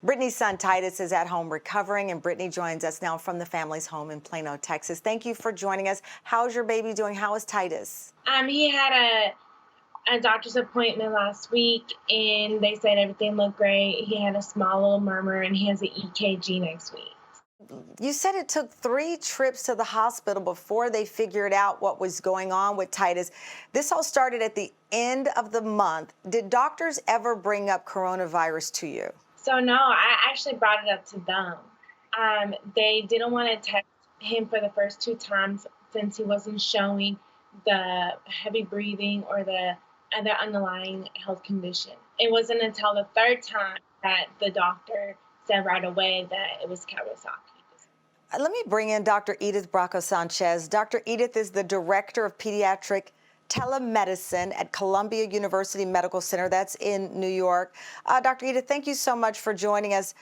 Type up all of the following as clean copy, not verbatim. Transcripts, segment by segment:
Brittany's son Titus is at home recovering, and Brittany joins us now from the family's home in Plano, Texas. Thank you for joining us. How's your baby doing? How is Titus? He had a doctor's appointment last week, and they said everything looked great. He had a small little murmur, and he has an EKG next week. You said it took 3 trips to the hospital before they figured out what was going on with Titus. This all started at the end of the month. Did doctors ever bring up coronavirus to you? So no, I actually brought it up to them. They didn't want to test him for the first 2 times since he wasn't showing the heavy breathing or the other underlying health condition. It wasn't until the 3rd time that the doctor said right away that it was Kawasaki. Let me bring in Dr. Edith Brancho-Sanchez. Dr. Edith is the Director of Pediatric Telemedicine at Columbia University Medical Center. That's in New York. Dr. Edith, thank you so much for joining us.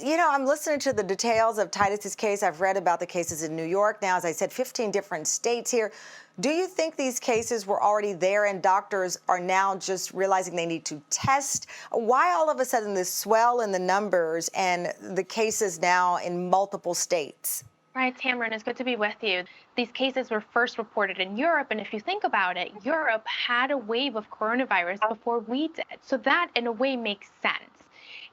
You know, I'm listening to the details of Titus's case. I've read about the cases in New York now, as I said, 15 different states here. Do you think these cases were already there and doctors are now just realizing they need to test? Why all of a sudden this swell in the numbers and the cases now in multiple states? Right, Tamron, it's good to be with you. These cases were first reported in Europe, and if you think about it, Europe had a wave of coronavirus before we did. So that, in a way, makes sense.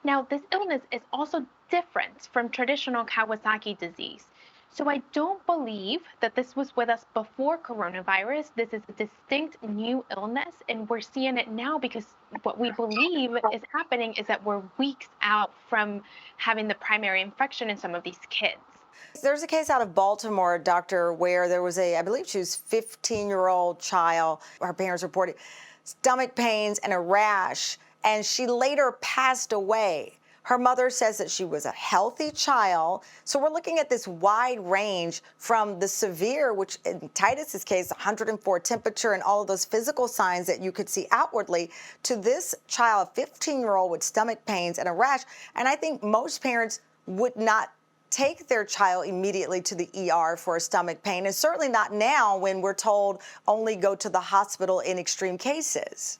Now, this illness is also different from traditional Kawasaki disease. So I don't believe that this was with us before coronavirus. This is a distinct new illness, and we're seeing it now because what we believe is happening is that we're weeks out from having the primary infection in some of these kids. There's a case out of Baltimore, doctor, where there was I believe she was 15-year-old child. Her parents reported stomach pains and a rash, and she later passed away. Her mother says that she was a healthy child. So we're looking at this wide range from the severe, which in Titus's case, 104 temperature and all of those physical signs that you could see outwardly, to this child, 15-year-old with stomach pains and a rash. And I think most parents would not take their child immediately to the ER for a stomach pain, and certainly not now when we're told only go to the hospital in extreme cases.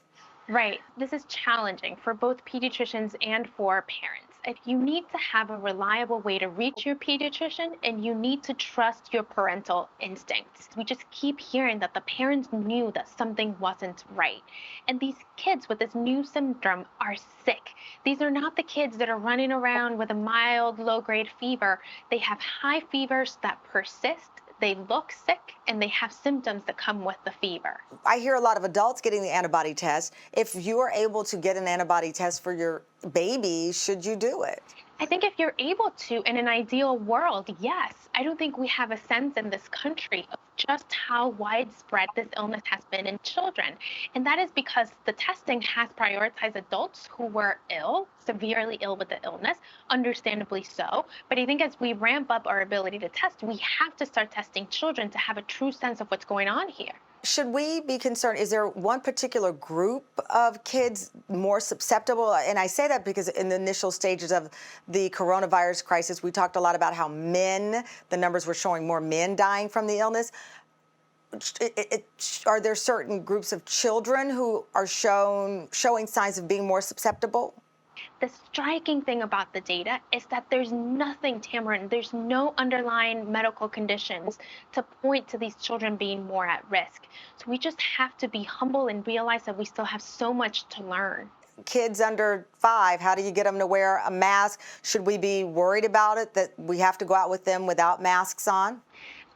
Right. This is challenging for both pediatricians and for parents. If you need to have a reliable way to reach your pediatrician, and you need to trust your parental instincts. We just keep hearing that the parents knew that something wasn't right. And these kids with this new syndrome are sick. These are not the kids that are running around with a mild, low-grade fever. They have high fevers that persist. They look sick, and they have symptoms that come with the fever. I hear a lot of adults getting the antibody test. If you are able to get an antibody test for your baby, should you do it? I think if you're able to, in an ideal world, yes. I don't think we have a sense in this country of just how widespread this illness has been in children. And that is because the testing has prioritized adults who were ill, severely ill with the illness, understandably so. But I think as we ramp up our ability to test, we have to start testing children to have a true sense of what's going on here. Should we be concerned? Is there one particular group of kids more susceptible? And I say that because in the initial stages of the coronavirus crisis, we talked a lot about how the numbers were showing more men dying from the illness. Are there certain groups of children who are showing signs of being more susceptible? The striking thing about the data is that there's nothing, Tamron, there's no underlying medical conditions to point to these children being more at risk. So we just have to be humble and realize that we still have so much to learn. Kids under 5, how do you get them to wear a mask? Should we be worried about it, that we have to go out with them without masks on?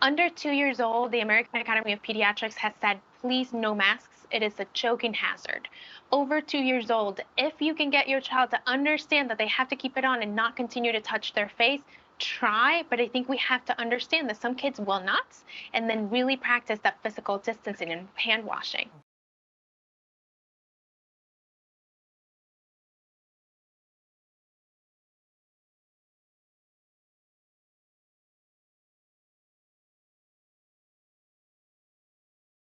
Under 2 years old, the American Academy of Pediatrics has said, please, no masks. It is a choking hazard. Over 2 years old, if you can get your child to understand that they have to keep it on and not continue to touch their face, try, but I think we have to understand that some kids will not, and then really practice that physical distancing and hand washing.